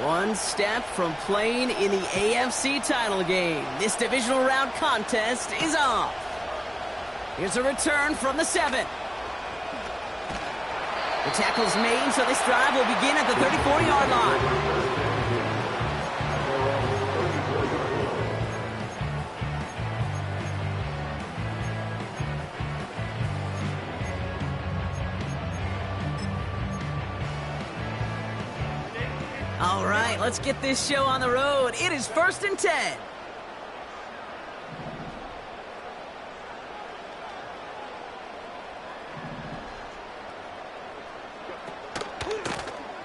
One step from playing in the AFC title game. This divisional round contest is off. Here's a return from the 7. The tackle's made, so this drive will begin at the 34-yard line. All right, let's get this show on the road. It is 1st and 10.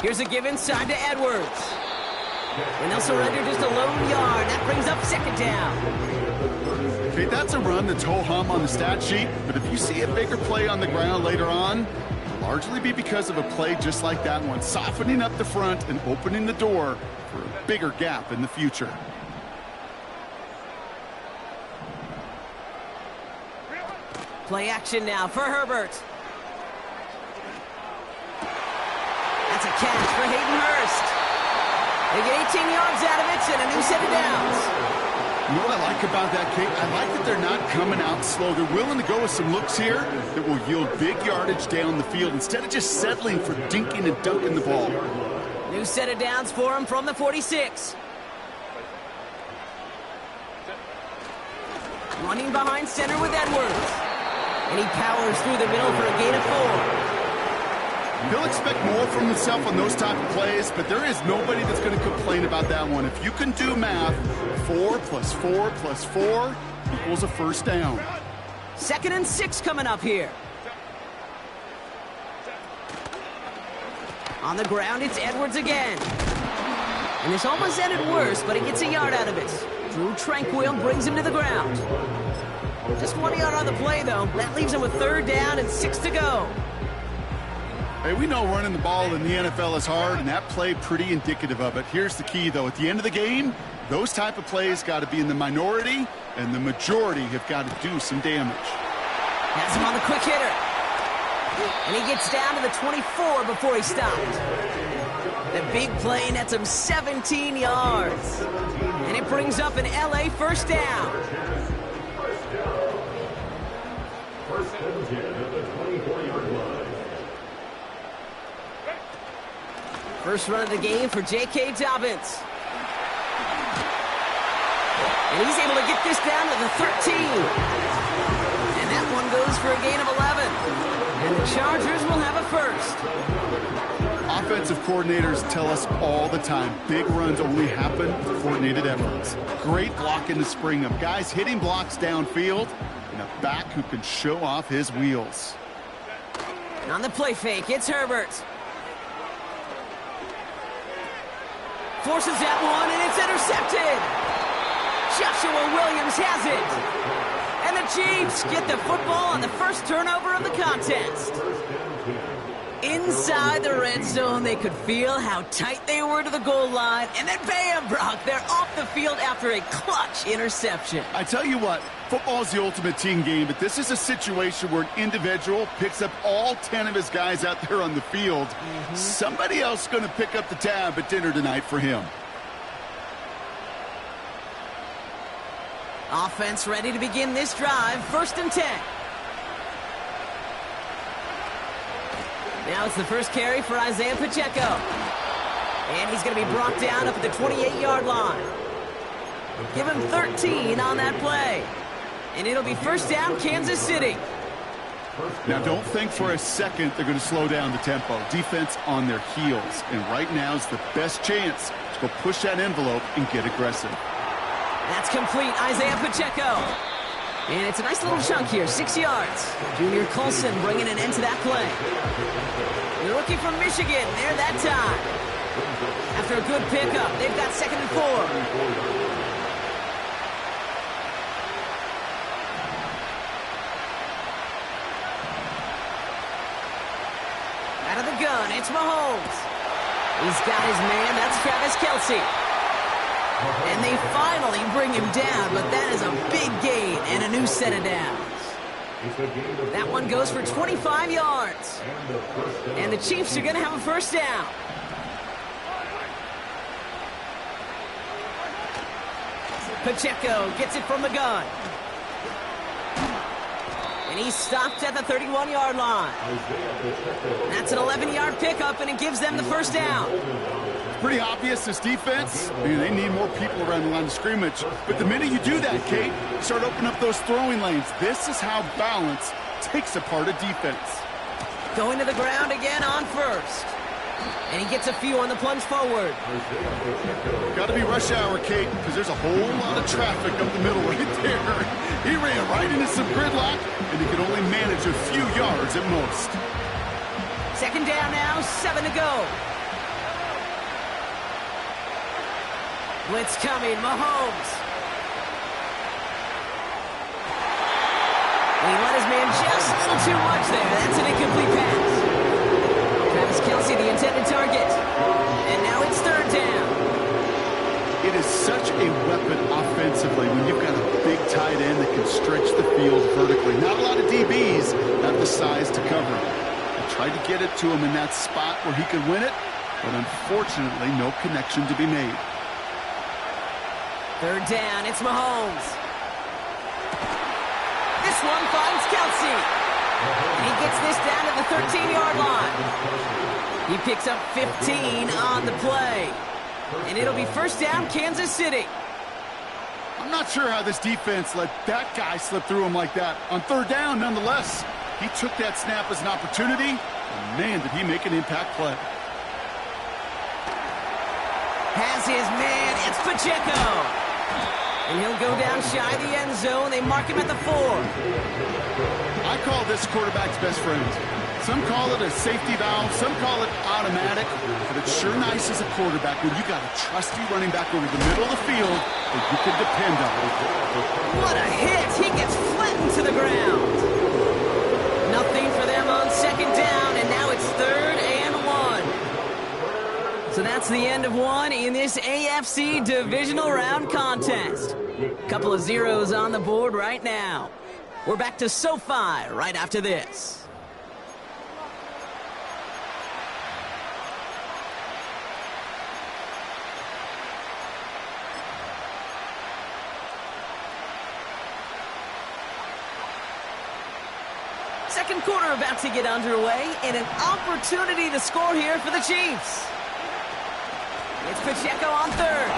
Here's a give inside to Edwards. And they'll surrender just a lone yard. That brings up 2nd down. Okay, that's a run that's ho-hum on the stat sheet, but if you see a bigger play on the ground later on, largely be because of a play just like that one, softening up the front and opening the door for a bigger gap in the future. Play action now for Herbert. That's a catch for Hayden Hurst. They get 18 yards out of it and a new set of downs. You know what I like about that, Kate? I like that they're not coming out slow. They're willing to go with some looks here that will yield big yardage down the field instead of just settling for dinking and dunking the ball. New set of downs for him from the 46. Running behind center with Edwards. And he powers through the middle for a gain of 4. He'll expect more from himself on those type of plays, but there is nobody that's going to complain about that one. If you can do math, 4 plus 4 plus 4 equals a 1st down. 2nd and 6 coming up here. On the ground, it's Edwards again. And this almost ended worse, but he gets a yard out of it. Drew Tranquil brings him to the ground. Just 1 yard on the play, though. That leaves him with 3rd down and 6 to go. Hey, we know running the ball in the NFL is hard, and that play pretty indicative of it. Here's the key, though. At the end of the game, those type of plays got to be in the minority, and the majority have got to do some damage. Has him on the quick hitter. And he gets down to the 24 before he stopped. The big play nets him 17 yards. And it brings up an LA 1st down. First run of the game for J.K. Dobbins. And he's able to get this down to the 13. And that one goes for a gain of 11. And the Chargers will have a 1st. Offensive coordinators tell us all the time, big runs only happen with coordinated efforts. Great block in the spring of guys hitting blocks downfield and a back who can show off his wheels. On the play fake, it's Herbert. Forces that one, and it's intercepted. Joshua Williams has it. And the Chiefs get the football on the first turnover of the contest. Inside the red zone, they could feel how tight they were to the goal line. And then bam, Brock, they're off the field after a clutch interception. I tell you what, football is the ultimate team game, but this is a situation where an individual picks up all 10 of his guys out there on the field. Somebody else is going to pick up the tab at dinner tonight for him. Offense ready to begin this drive, 1st and 10. Now it's the first carry for Isaiah Pacheco. And he's going to be brought down up at the 28-yard line. Give him 13 on that play. And it'll be 1st down, Kansas City. Now, don't think for a second they're going to slow down the tempo. Defense on their heels. And right now is the best chance to go push that envelope and get aggressive. That's complete, Isaiah Pacheco. And it's a nice little chunk here, 6 yards. Junior Colson bringing an end to that play. The rookie from Michigan, there that time. After a good pickup, they've got 2nd and 4. Out of the gun, it's Mahomes. He's got his man, that's Travis Kelce. And they finally bring him down, but that is a big gain and a new set of downs. That one goes for 25 yards. And the Chiefs are going to have a 1st down. Pacheco gets it from the gun. And he's stopped at the 31-yard line. That's an 11-yard pickup, and it gives them the first down. Pretty obvious, this defense, they need more people around the line of scrimmage. But the minute you do that, Kate, you start opening up those throwing lanes. This is how balance takes apart a defense. Going to the ground again on first. And he gets a few on the plunge forward. Got to be rush hour, Kate, because there's a whole lot of traffic up the middle right there. He ran right into some gridlock, and he could only manage a few yards at most. Second down now, 7 to go. Blitz coming, Mahomes. He let his man just a little too much there. That's an incomplete pass. Travis Kelce, the intended target. And now it's third down. It is such a weapon offensively when you've got a big tight end that can stretch the field vertically. Not a lot of DBs have the size to cover him. They tried to get it to him in that spot where he could win it, but unfortunately no connection to be made. Third down, it's Mahomes. This one finds Kelce. And he gets this down at the 13-yard line. He picks up 15 on the play. And it'll be first down, Kansas City. I'm not sure how this defense let that guy slip through him like that. On third down, nonetheless, he took that snap as an opportunity. And man, did he make an impact play. Has his man, it's Pacheco. And he'll go down shy of the end zone. They mark him at the 4. I call this quarterback's best friend. Some call it a safety valve, some call it automatic, but it's sure nice as a quarterback when you got a trusty running back over the middle of the field that you can depend on. What a hit! He gets flattened to the ground. Nothing for them on second down, and now it's third and 1. So that's the end of one in this AFC divisional round contest. Couple of zeros on the board right now. We're back to SoFi right after this. Second quarter about to get underway, and an opportunity to score here for the Chiefs. It's Pacheco on third,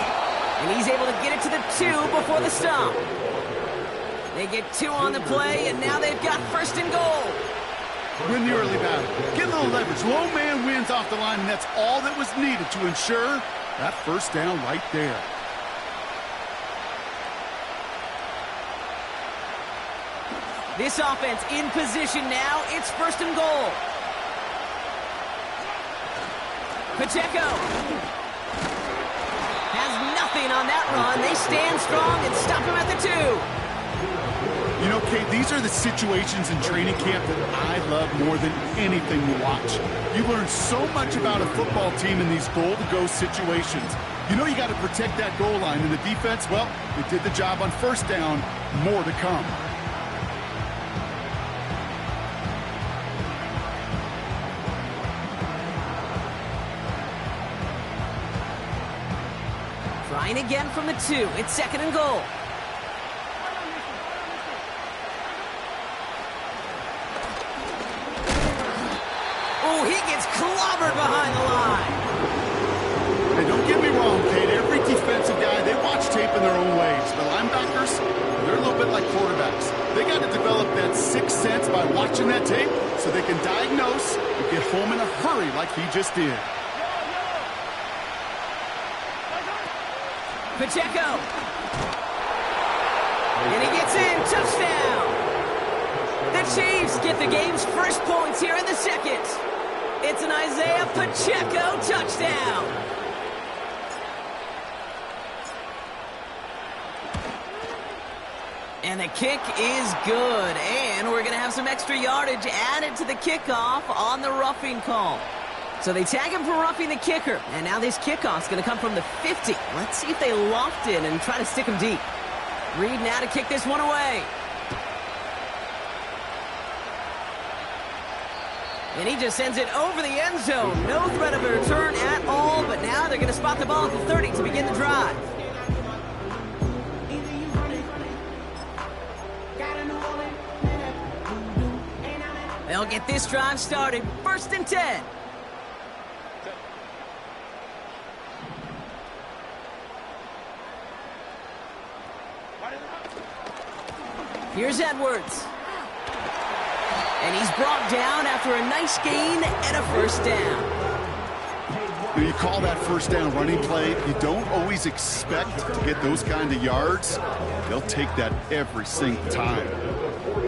and he's able to get it to the 2 before the stop. They get 2 on the play, and now they've got first and goal. Win the early battle. Get a little leverage. Low man wins off the line, and that's all that was needed to ensure that first down right there. This offense in position now. It's first and goal. Pacheco has nothing on that run. They stand strong and stop him at the 2. You know, Kate, these are the situations in training camp that I love more than anything to watch. You learn so much about a football team in these goal-to-go situations. You know you got to protect that goal line, and the defense, well, they did the job on first down. More to come. Trying again from the 2. It's second and goal. Oh, he gets clobbered behind the line. Hey, don't get me wrong, Kate. Every defensive guy, they watch tape in their own ways. The linebackers, they're a little bit like quarterbacks. They got to develop that sixth sense by watching that tape so they can diagnose and get home in a hurry like he just did. Pacheco. And he gets in. Touchdown. The Chiefs get the game's first points here in the second. It's an Isaiah Pacheco touchdown. And the kick is good. And we're going to have some extra yardage added to the kickoff on the roughing call. So they tag him for roughing the kicker. And now this kickoff's going to come from the 50. Let's see if they loft in and try to stick him deep. Reed now to kick this one away. And he just sends it over the end zone. No threat of a return at all. But now they're going to spot the ball at the 30 to begin the drive. They'll get this drive started. 1st and 10. Here's Edwards. And he's brought down after a nice gain and a 1st down. When you call that 1st down running play, you don't always expect to get those kind of yards. They'll take that every single time.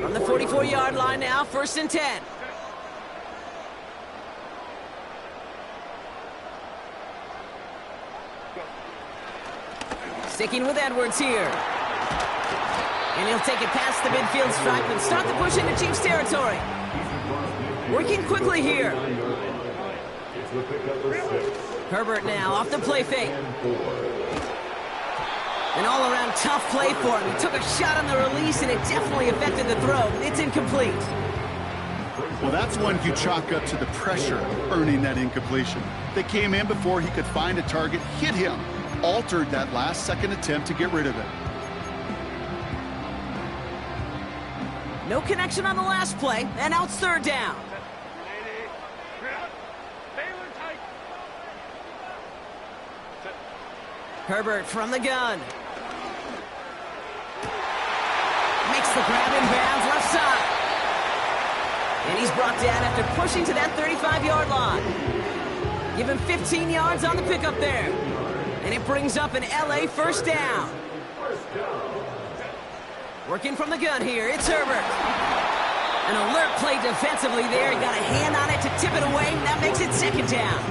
On the 44-yard line now, 1st and 10. Sticking with Edwards here. And he'll take it past the midfield stripe and start the push into Chiefs territory. Working quickly here. Herbert now off the play fake. An all-around tough play for him. He took a shot on the release, and it definitely affected the throw. It's incomplete. Well, that's one you chalk up to the pressure earning that incompletion. They came in before he could find a target, hit him, altered that last-second attempt to get rid of it. No connection on the last play, and now it's 3rd down. Herbert from the gun. Makes the grab in bounds, left side. And he's brought down after pushing to that 35-yard line. Give him 15 yards on the pickup there. And it brings up an LA 1st down. Working from the gun here, it's Herbert. An alert play defensively there. He got a hand on it to tip it away, and that makes it 2nd down.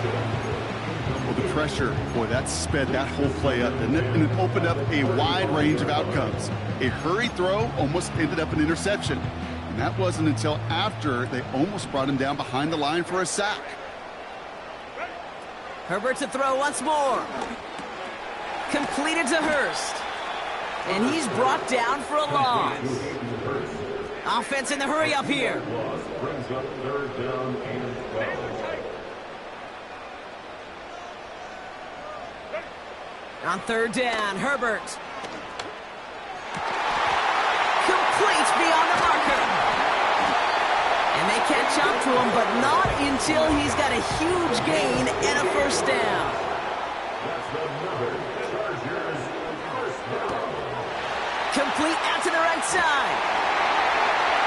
Well, the pressure, boy, that sped that whole play up, didn't it? And it opened up a wide range of outcomes. A hurried throw almost ended up an interception. And that wasn't until after they almost brought him down behind the line for a sack. Herbert to throw once more. Completed to Hurst. And he's brought down for a loss. Offense in the hurry up here. On 3rd down, Herbert. Complete beyond the marker. And they catch up to him, but not until he's got a huge gain and a 1st down. Complete out to the right side.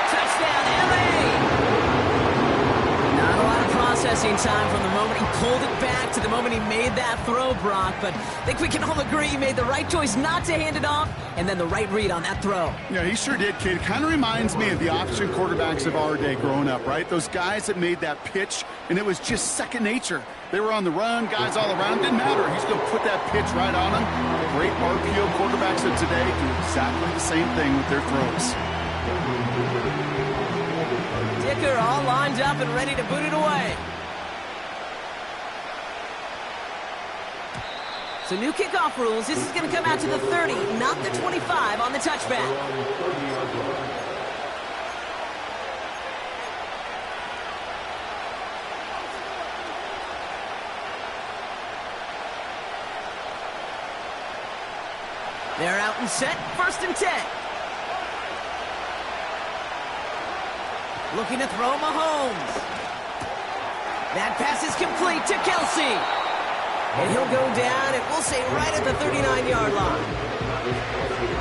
Touchdown, LA! Not a lot of processing time from the moment he pulled it back to the moment he made that throw, Brock, but I think we can all agree he made the right choice not to hand it off, and then the right read on that throw. Yeah, he sure did, kid. Kind of reminds me of the option quarterbacks of our day growing up, right? Those guys that made that pitch, and it was just second nature. They were on the run, guys all around, didn't matter. He's going to put that pitch right on them. The great RPO quarterbacks of today do exactly the same thing with their throws. Dicker all lined up and ready to boot it away. So new kickoff rules. This is going to come out to the 30, not the 25 on the touchback. They're out and set. 1st and 10. Looking to throw Mahomes. That pass is complete to Kelsey. And he'll go down, and we'll say right at the 39-yard line.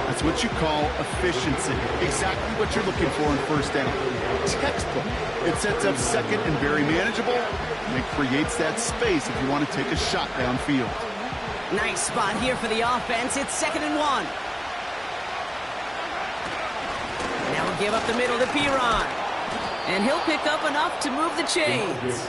That's what you call efficiency. Exactly what you're looking for in 1st down. Textbook. It sets up 2nd and very manageable, and it creates that space if you want to take a shot downfield. Nice spot here for the offense. It's 2nd and 1. Now we'll give up the middle to Piron. And he'll pick up enough to move the chains.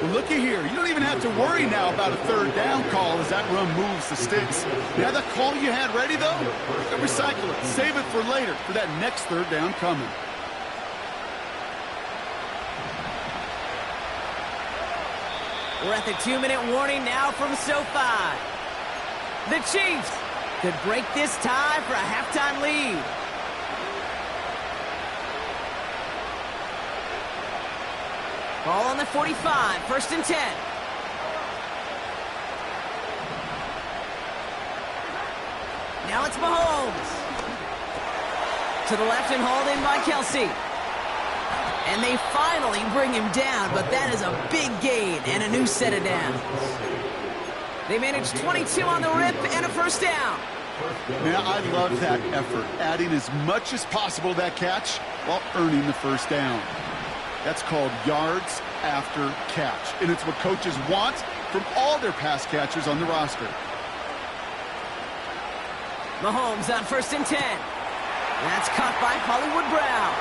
Well, looky here. You don't even have to worry now about a 3rd down call as that run moves the sticks. You have that call you had ready, though? You can recycle it. Save it for later for that next 3rd down coming. We're at the 2-minute warning now from SoFi. The Chiefs could break this tie for a halftime lead. Ball on the 45, 1st and 10. Now it's Mahomes. To the left and hauled in by Kelsey. And they finally bring him down, but that is a big gain and a new set of downs. They managed 22 on the rip and a first down. Now, I love that effort, adding as much as possible to that catch while earning the first down. That's called yards after catch, and it's what coaches want from all their pass catchers on the roster. Mahomes on 1st and 10. That's caught by Hollywood Brown.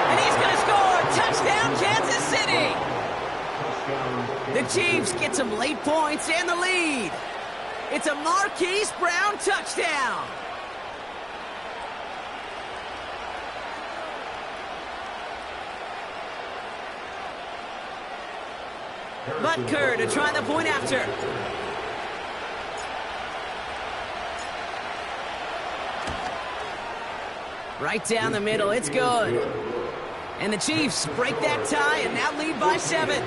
And he's going to score! Touchdown, Kansas City! The Chiefs get some late points and the lead. It's a Marquise Brown touchdown. Butker to try the point after. Right down the middle, it's good. And the Chiefs break that tie and now lead by 7.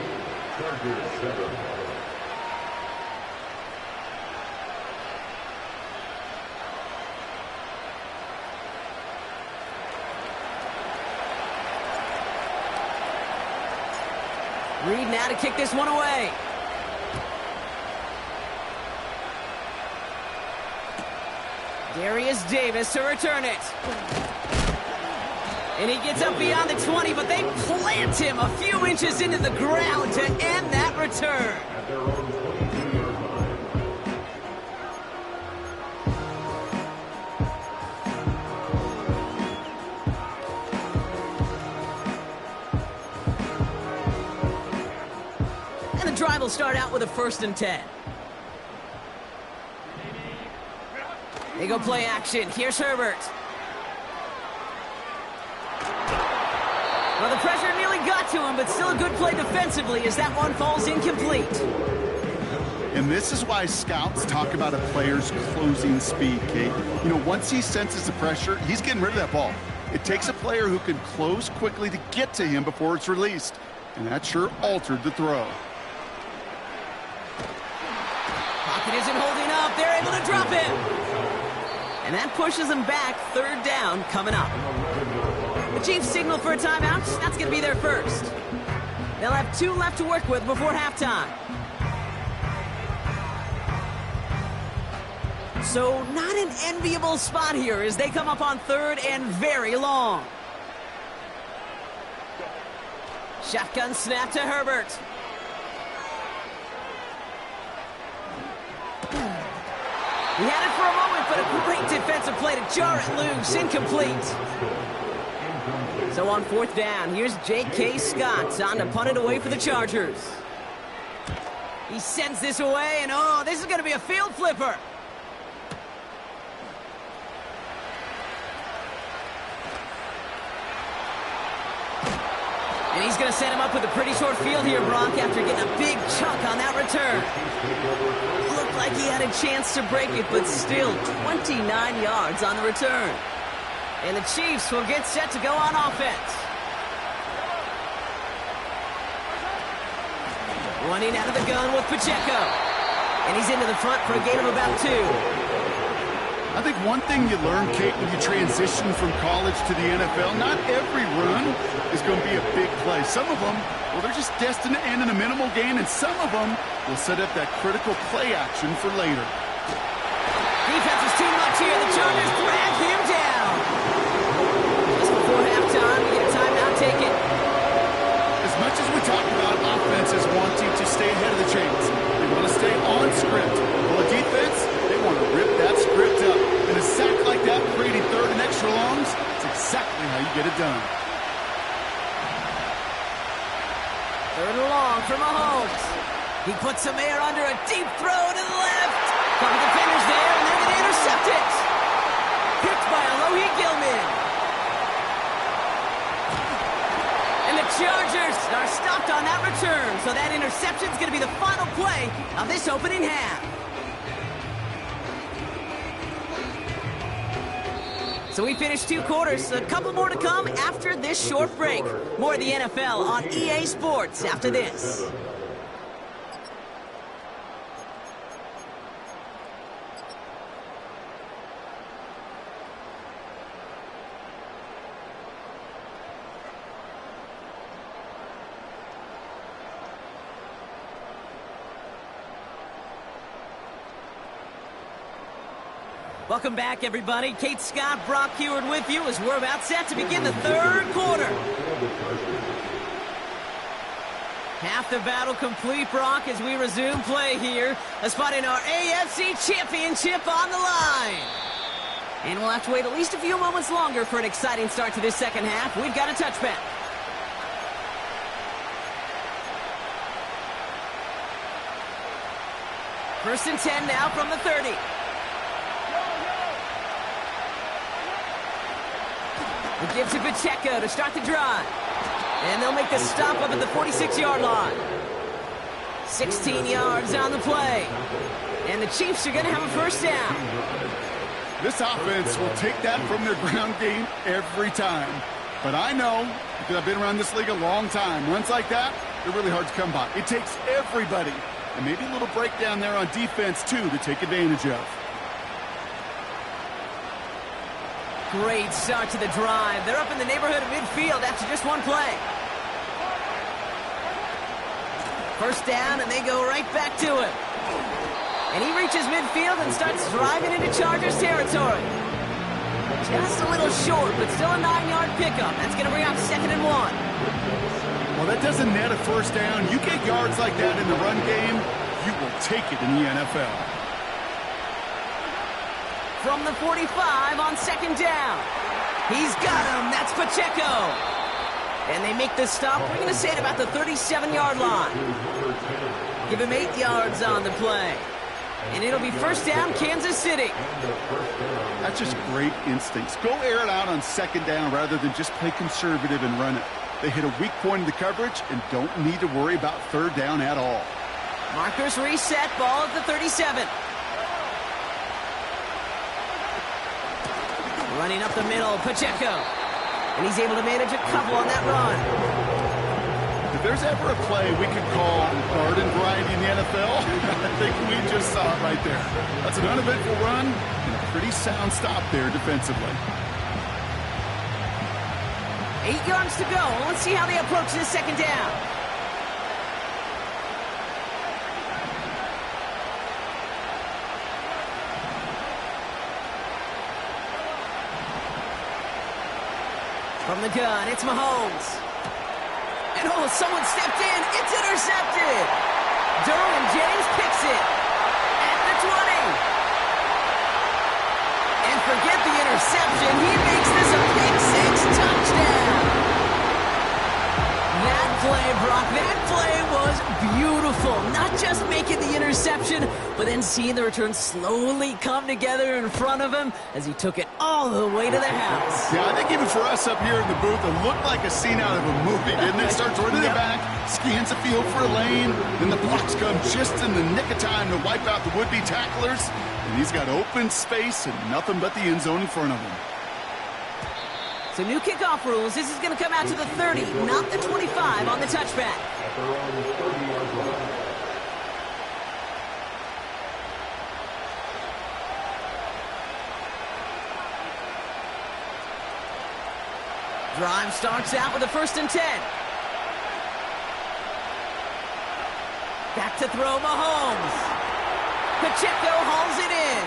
Reed now to kick this one away. Darius Davis to return it. And he gets up beyond the 20, but they plant him a few inches into the ground to end that return. And the drive will start out with a 1st and 10. They go play action. Here's Herbert. Well, the pressure nearly got to him, but still a good play defensively as that one falls incomplete. And this is why scouts talk about a player's closing speed, Kate. You know, once he senses the pressure, he's getting rid of that ball. It takes a player who can close quickly to get to him before it's released. And that sure altered the throw. Pocket isn't holding up. They're able to drop him. And that pushes them back. 3rd down coming up. The Chiefs signal for a timeout. That's going to be their first. They'll have 2 left to work with before halftime. So not an enviable spot here as they come up on 3rd and very long. Shotgun snap to Herbert. He had it for a moment, but a great defensive play to jar it loose. Incomplete. So on 4th down, here's J.K. Scott on to punt it away for the Chargers. He sends this away, and oh, this is going to be a field flipper. And he's going to set him up with a pretty short field here, Brock, after getting a big chunk on that return. Looked like he had a chance to break it, but still 29 yards on the return. And the Chiefs will get set to go on offense. Running out of the gun with Pacheco. And he's into the front for a gain of about 2. I think one thing you learn, Kate, when you transition from college to the NFL, not every run is going to be a big play. Some of them, well, they're just destined to end in a minimal gain, and some of them will set up that critical play action for later. Defense is too much here. The Chargers drag him down. Just before halftime, we get a timeout taken. As much as we talk about offenses wanting to stay ahead of the chains, they want to stay on script. Well, the defense, they want to rip that script up. And a sack like that, creating 3rd and extra longs, it's exactly how you get it done. 3rd and long for Mahomes. He puts some air under a deep throw to the left. Couple defenders there, and they're going to intercept it. Picked by Alohi Gilman. And the Chargers are stopped on that return, so that interception is going to be the final play of this opening half. So we finished 2 quarters, a couple more to come after this short break. More of the NFL on EA Sports after this. Welcome back, everybody. Kate Scott, Brock Heward with you as we're about set to begin the third quarter. Half the battle complete, Brock, as we resume play here. A spot in our AFC Championship on the line. And we'll have to wait at least a few moments longer for an exciting start to this second half. We've got a touchback. First and 10 now from the 30. The give to Pacheco to start the drive. And they'll make the stop up at the 46-yard line. 16 yards on the play. And the Chiefs are going to have a first down. This offense will take that from their ground game every time. But I know, because I've been around this league a long time, runs like that, they're really hard to come by. It takes everybody. And maybe a little breakdown there on defense, too, to take advantage of. Great start to the drive. They're up in the neighborhood of midfield after just one play. First down, and they go right back to him. And he reaches midfield and starts driving into Chargers territory. Just a little short, but still a 9-yard pickup. That's going to bring up 2nd and 1. Well, that doesn't net a first down. You get yards like that in the run game, you will take it in the NFL. From the 45 on 2nd down. He's got him. That's Pacheco. And they make the stop. We're going to say it about the 37-yard line. Give him 8 yards on the play. And it'll be first down, Kansas City. That's just great instincts. Go air it out on 2nd down rather than just play conservative and run it. They hit a weak point in the coverage and don't need to worry about 3rd down at all. Markers reset, ball at the 37. Running up the middle, Pacheco. And he's able to manage a couple on that run. If there's ever a play we could call garden variety in the NFL, I think we just saw it right there. That's an uneventful run and a pretty sound stop there defensively. 8 yards to go. Let's see how they approach this 2nd down. From the gun, it's Mahomes. And oh, someone stepped in. It's intercepted. Derwin James picks it at the 20. And forget the interception. He makes this a pick 6 touchdown. That play, Brock, that play was beautiful. Not just making the interception, but then seeing the return slowly come together in front of him as he took it all the way to the house. Yeah, I think even for us up here in the booth, it looked like a scene out of a movie, didn't it? Starts running it back, scans the field for a lane, then the blocks come just in the nick of time to wipe out the would-be tacklers, and he's got open space and nothing but the end zone in front of him. So new kickoff rules. This is going to come out to the 30, not the 25 on the touchback. Drive starts out with a 1st and 10. Back to throw, Mahomes. Pacheco hauls it in.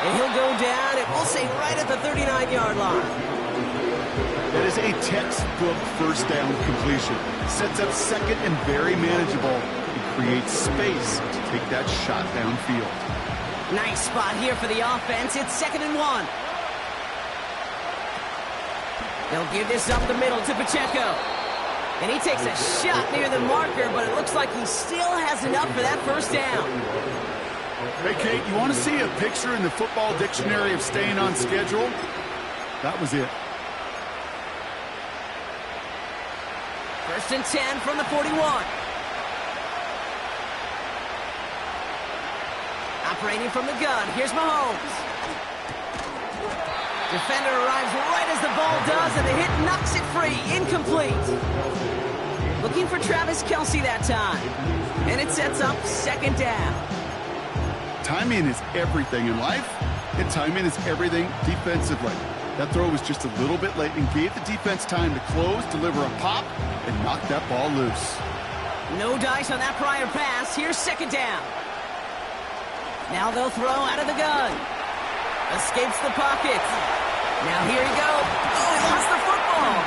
And he'll go down, and we'll say right at the 39-yard line. That is a textbook first down completion. Sets up 2nd and very manageable. It creates space to take that shot downfield. Nice spot here for the offense. It's 2nd and 1. They'll give this up the middle to Pacheco. And he takes a shot near the marker, but it looks like he still has enough for that first down. Hey, Kate, you want to see a picture in the football dictionary of staying on schedule? That was it. 1st and 10 from the 41. Operating from the gun, here's Mahomes. Defender arrives right as the ball does, and the hit knocks it free. Incomplete. Looking for Travis Kelce that time. And it sets up 2nd down. Timing is everything in life, and timing is everything defensively. That throw was just a little bit late and gave the defense time to close, deliver a pop, and knock that ball loose. No dice on that prior pass. Here's 2nd down. Now they'll throw out of the gun. Escapes the pocket. Now here he goes. Oh, he lost the football.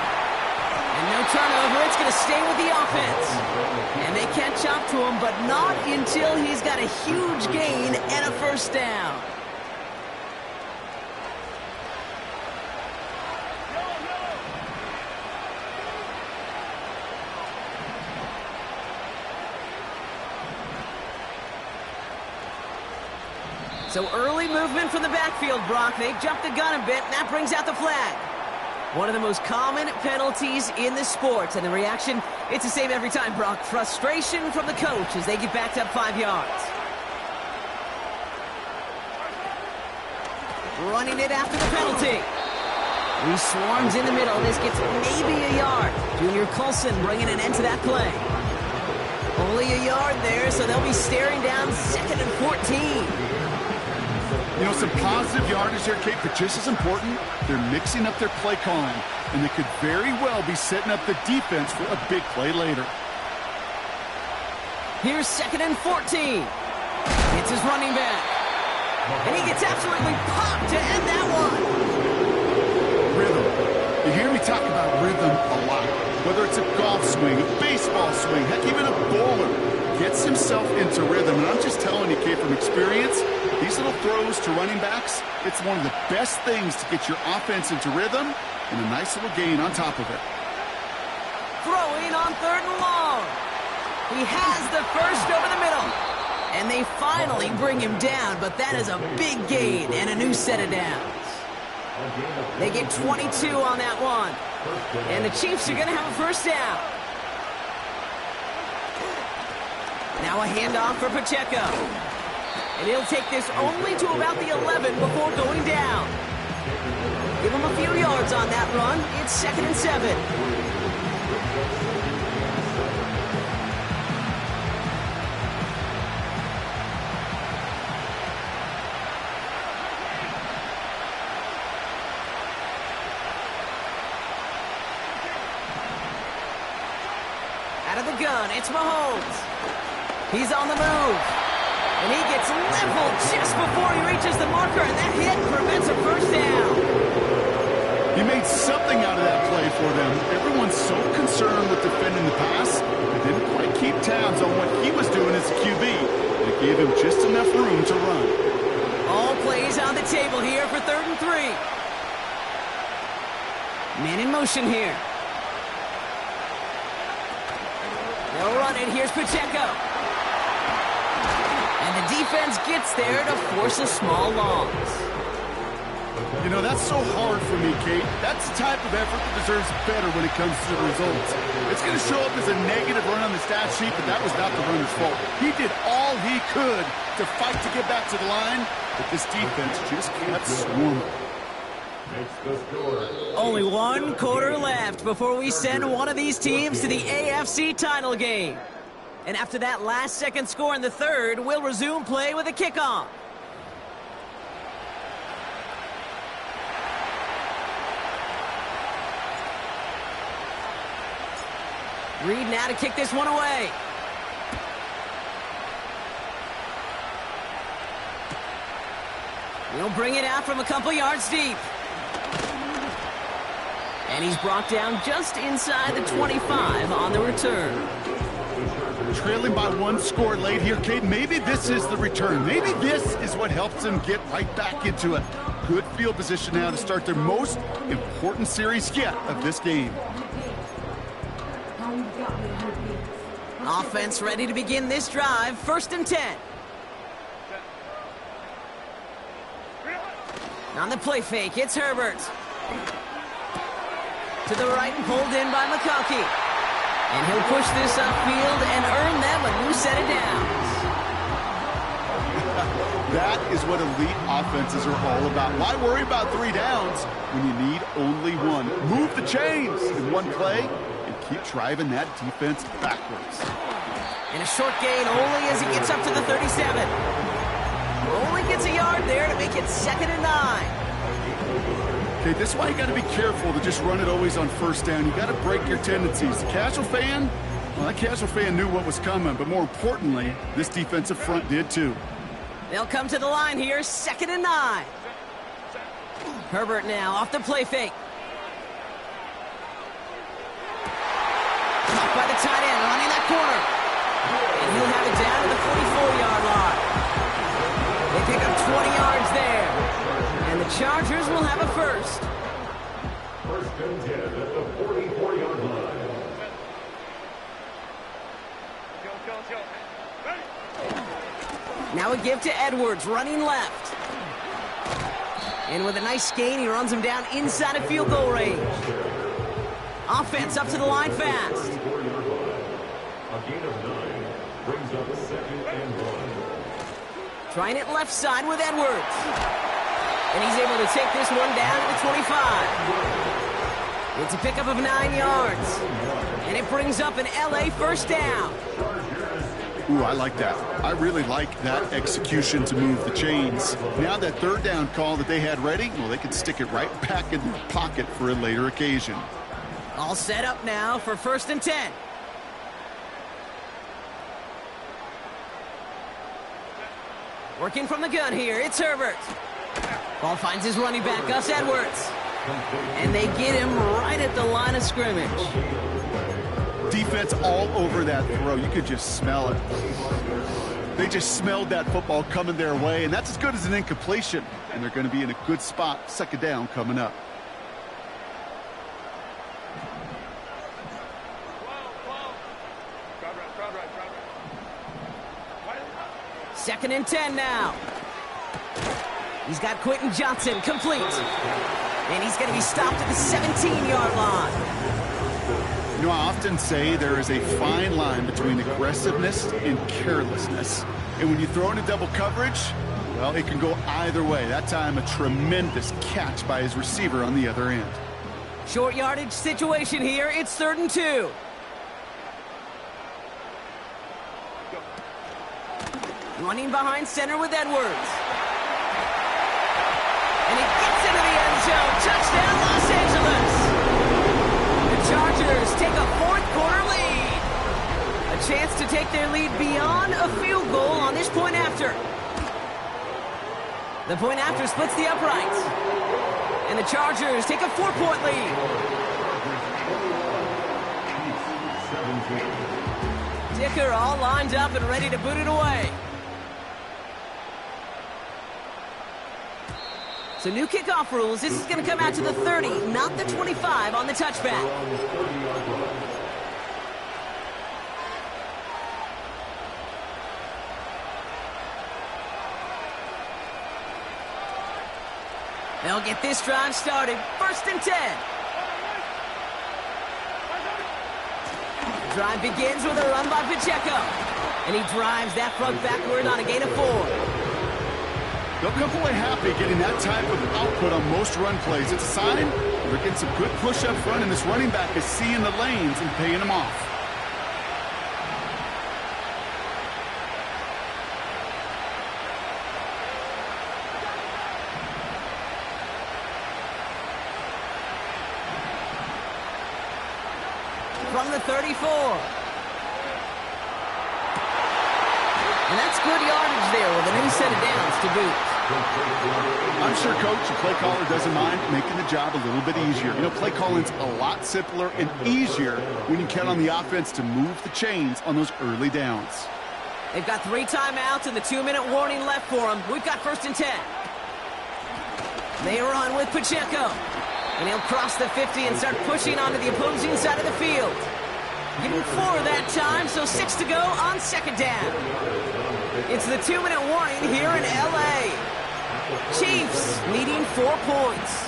And no turnover. It's going to stay with the offense. And they catch up to him, but not until he's got a huge gain and a first down. So early movement from the backfield, Brock. They jumped the gun a bit, and that brings out the flag. One of the most common penalties in the sport, and the reaction, it's the same every time, Brock. Frustration from the coach as they get backed up 5 yards. Running it after the penalty. He swarms in the middle. This gets maybe a yard. Junior Colson bringing an end to that play. Only a yard there, so they'll be staring down 2nd and 14. You know, some positive yardage there, Kate, but just as important, they're mixing up their play calling, and they could very well be setting up the defense for a big play later. Here's 2nd and 14. It's his running back. And he gets absolutely popped to end that one. Rhythm. You hear me talk about rhythm a lot. Whether it's a golf swing, a baseball swing, heck, even a bowler gets himself into rhythm. And I'm just telling you, Kate, from experience, these little throws to running backs, it's one of the best things to get your offense into rhythm and a nice little gain on top of it. Throwing on 3rd and long. He has the first over the middle. And they finally bring him down, but that is a big gain and a new set of downs. They get 22 on that one. And the Chiefs are going to have a first down. Now a handoff for Pacheco. And he'll take this only to about the 11 before going down. Give him a few yards on that run. It's 2nd and 7. Out of the gun, it's Mahomes. He's on the move. And he gets leveled just before he reaches the marker, and that hit prevents a first down. He made something out of that play for them. Everyone's so concerned with defending the pass, they didn't quite keep tabs on what he was doing as a QB. It gave him just enough room to run. All plays on the table here for 3rd and 3. Man in motion here. They'll run it. Here's Pacheco. And the defense gets there to force a small loss. You know, that's so hard for me, Kate. That's the type of effort that deserves better when it comes to the results. It's going to show up as a negative run on the stat sheet, but that was not the runner's fault. He did all he could to fight to get back to the line, but this defense just kept swarming. Only 1 quarter left before we send one of these teams to the AFC title game. And after that last-second score in the 3rd, we'll resume play with a kickoff. Reed now to kick this one away. He'll bring it out from a couple yards deep. And he's brought down just inside the 25 on the return. Trailing by 1 score late here, Kate. Maybe this is the return. Maybe this is what helps them get right back into a good field position now to start their most important series yet of this game. Offense ready to begin this drive. 1st and 10. On the play fake, it's Herbert. To the right and pulled in by McConkey. And he'll push this upfield and earn them a new set of downs. That is what elite offenses are all about. Why worry about 3 downs when you need only 1? Move the chains in 1 play and keep driving that defense backwards. And a short gain only as he gets up to the 37. Only gets a yard there to make it 2nd and 9. Okay, this is why you got to be careful to just run it always on 1st down. You got to break your tendencies. The casual fan, well, that casual fan knew what was coming, but more importantly, this defensive front did too. They'll come to the line here, 2nd and 9. Herbert now off the play fake. Caught by the tight end, running that corner. And he'll have it down to the 44-yard line. They pick up 20 yards there. And the Chargers will have a first. First and 10 at the 44-yard line. Now a give to Edwards, running left. And with a nice gain, he runs him down inside of field goal range. Offense up to the line fast. A gain of 9 brings up a 2nd and 1. Trying it left side with Edwards. And he's able to take this one down to the 25. It's a pickup of 9 yards. And it brings up an LA first down. Ooh, I like that. I really like that execution to move the chains. Now that third down call that they had ready, well, they can stick it right back in their pocket for a later occasion. All set up now for first and 10. Working from the gun here, it's Herbert. Ball finds his running back, Gus Edwards. And they get him right at the line of scrimmage. Defense all over that throw. You could just smell it. They just smelled that football coming their way, and that's as good as an incompletion. And they're going to be in a good spot, second down coming up. Second and 10 now. He's got Quentin Johnson complete. And he's going to be stopped at the 17-yard line. You know, I often say there is a fine line between aggressiveness and carelessness. And when you throw into double coverage, well, it can go either way. That time, a tremendous catch by his receiver on the other end. Short yardage situation here. It's 3rd and 2. Running behind center with Edwards. And he gets into the end zone. Touchdown, Los Angeles. The Chargers take a fourth-quarter lead. A chance to take their lead beyond a field goal on this point after. The point after splits the uprights. And the Chargers take a 4-point lead. Dicker all lined up and ready to boot it away. So new kickoff rules. This is going to come out to the 30, not the 25 on the touchback. They'll get this drive started. First and 10. The drive begins with a run by Pacheco. And he drives that front backward on a gain of 4. They'll come away happy getting that type of output on most run plays. It's a sign they're getting some good push up front, and this running back is seeing the lanes and paying them off. From the 34. And that's good yardage there with a new set of downs to boot. I'm sure Coach, the play caller, doesn't mind making the job a little bit easier. You know, play calling's a lot simpler and easier when you count on the offense to move the chains on those early downs. They've got 3 timeouts and the 2-minute warning left for them. We've got first and 10. They run with Pacheco. And he'll cross the 50 and start pushing onto the opposing side of the field. Give him 4 that time, so 6 to go on second down. It's the 2-minute warning here in L.A. Chiefs leading 4 points.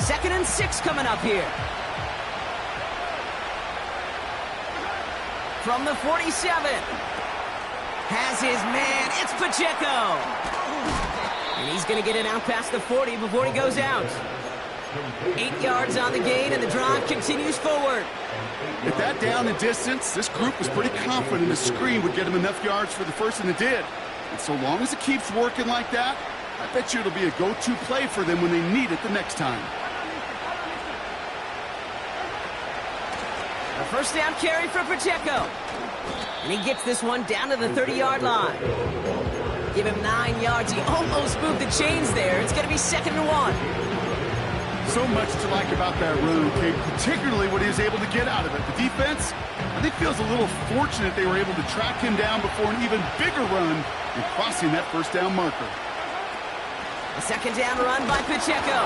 Second and 6 coming up here. From the 47. Has his man. It's Pacheco. And he's going to get it out past the 40 before he goes out. 8 yards on the gain, and the drive continues forward. At that down and distance, this group was pretty confident the screen would get him enough yards for the first, and it did. And so long as it keeps working like that, I bet you it'll be a go-to play for them when they need it the next time. First down carry for Pacheco. And he gets this one down to the 30-yard line. Give him 9 yards. He almost moved the chains there. It's going to be 2nd and 1. So much to like about that run, Kate, particularly what he was able to get out of it. The defense, I think, feels a little fortunate they were able to track him down before an even bigger run and crossing that first down marker. A 2nd down run by Pacheco.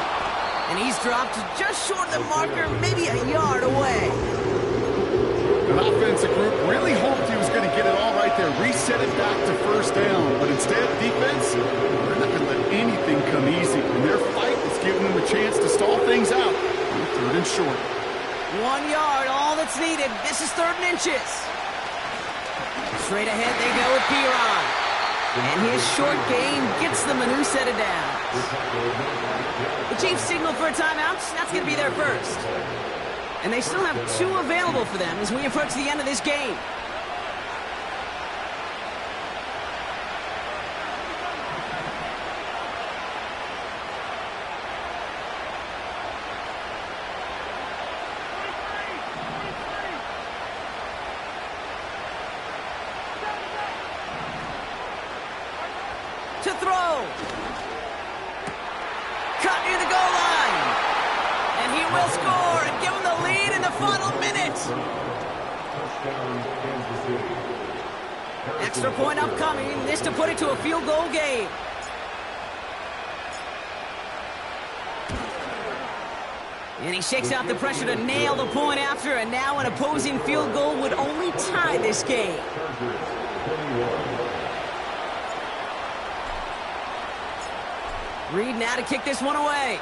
And he's dropped just short of the marker, maybe a yard away. The offensive group really hoped he was going to get it all right there, reset it back to first down. But instead, defense, they're not going to let anything come easy. And their fight is giving them a chance to stall things out. 3rd and short. 1 yard, all that's needed. This is 3rd and inches. Straight ahead they go with Piron. And his short gain gets them a new set of downs. The Chiefs signal for a timeout. That's going to be their first. And they still have 2 available for them as we approach the end of this game. To throw. Cut near the goal line. And he will score and give him the lead in the final minute. Extra point upcoming. This to put it to a field goal game. And he shakes out the pressure to nail the point after, and now an opposing field goal would only tie this game. Reed now to kick this one away.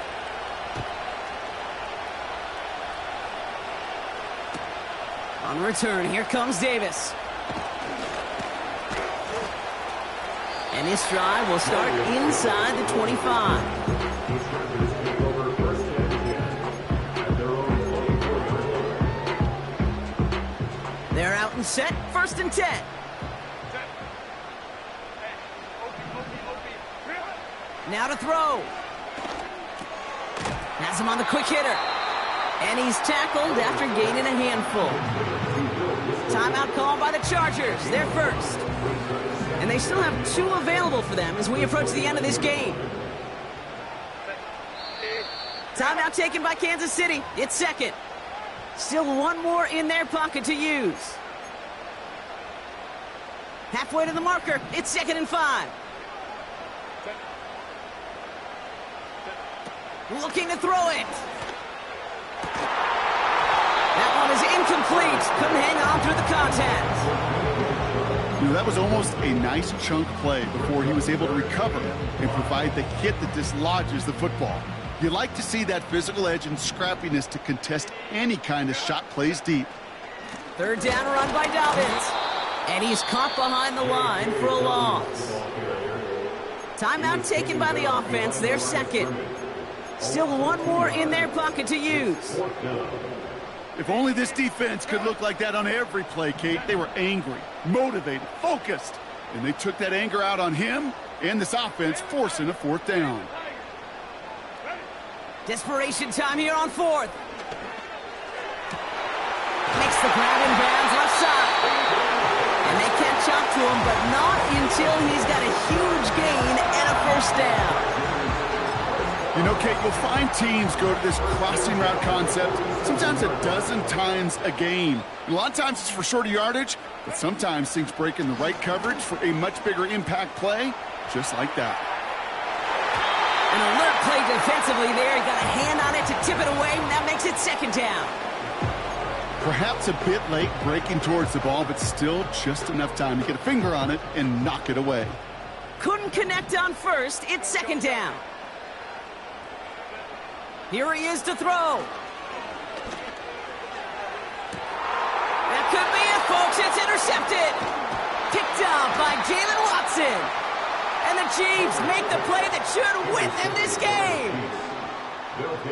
On return, here comes Davis. And this drive will start inside the 25. They're out and set, 1st and 10. Now to throw. Has him on the quick hitter. And he's tackled after gaining a handful. Timeout called by the Chargers. They're first. And they still have 2 available for them as we approach the end of this game. Timeout taken by Kansas City. It's 2nd. Still 1 more in their pocket to use. Halfway to the marker. It's 2nd and 5. Looking to throw it. That one is incomplete. Couldn't hang on through the contact. You know, that was almost a nice chunk play before he was able to recover and provide the hit that dislodges the football. You like to see that physical edge and scrappiness to contest any kind of shot plays deep. 3rd down run by Dobbins. And he's caught behind the line for a loss. Timeout taken by the offense. They're 2nd. Still 1 more in their pocket to use. If only this defense could look like that on every play, Kate. They were angry, motivated, focused, and they took that anger out on him and this offense, forcing a 4th down. Desperation time here on 4th. Makes the grab in bounds left side. And they catch up to him, but not until he's got a huge gain and a 1st down. You know, Kate, you'll find teams go to this crossing route concept sometimes a dozen times a game. A lot of times it's for shorter yardage, but sometimes things break in the right coverage for a much bigger impact play, just like that. An alert play defensively there. He got a hand on it to tip it away, and that makes it 2nd down. Perhaps a bit late breaking towards the ball, but still just enough time to get a finger on it and knock it away. Couldn't connect on 1st. It's 2nd down. Here he is to throw. That could be it, folks. It's intercepted. Picked up by Jalen Watson. And the Chiefs make the play that should win them this game.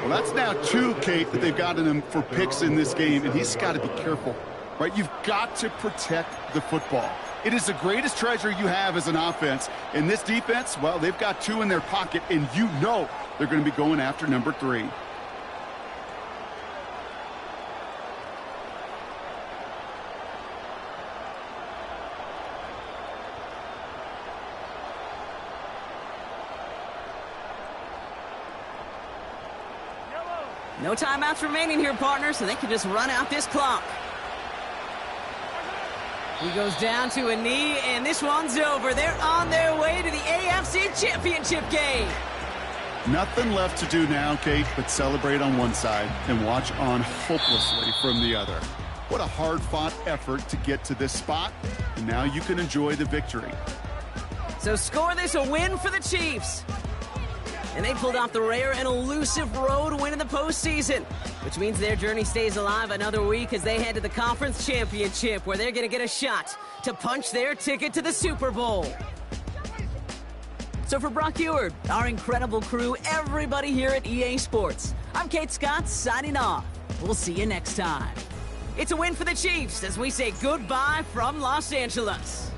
Well, that's now 2, Kate, that they've gotten him for picks in this game, and he's got to be careful, right? You've got to protect the football. It is the greatest treasure you have as an offense. And this defense, well, they've got 2 in their pocket, and you know they're going to be going after number 3. No timeouts remaining here, partner, so they can just run out this clock. He goes down to a knee, and this one's over. They're on their way to the AFC Championship game. Nothing left to do now, Kate, but celebrate on one side and watch on hopelessly from the other. What a hard-fought effort to get to this spot, and now you can enjoy the victory. So score this a win for the Chiefs. And they pulled off the rare and elusive road win in the postseason, which means their journey stays alive another week as they head to the Conference Championship, where they're going to get a shot to punch their ticket to the Super Bowl. So for Brock Eward, our incredible crew, everybody here at EA Sports, I'm Kate Scott signing off. We'll see you next time. It's a win for the Chiefs as we say goodbye from Los Angeles.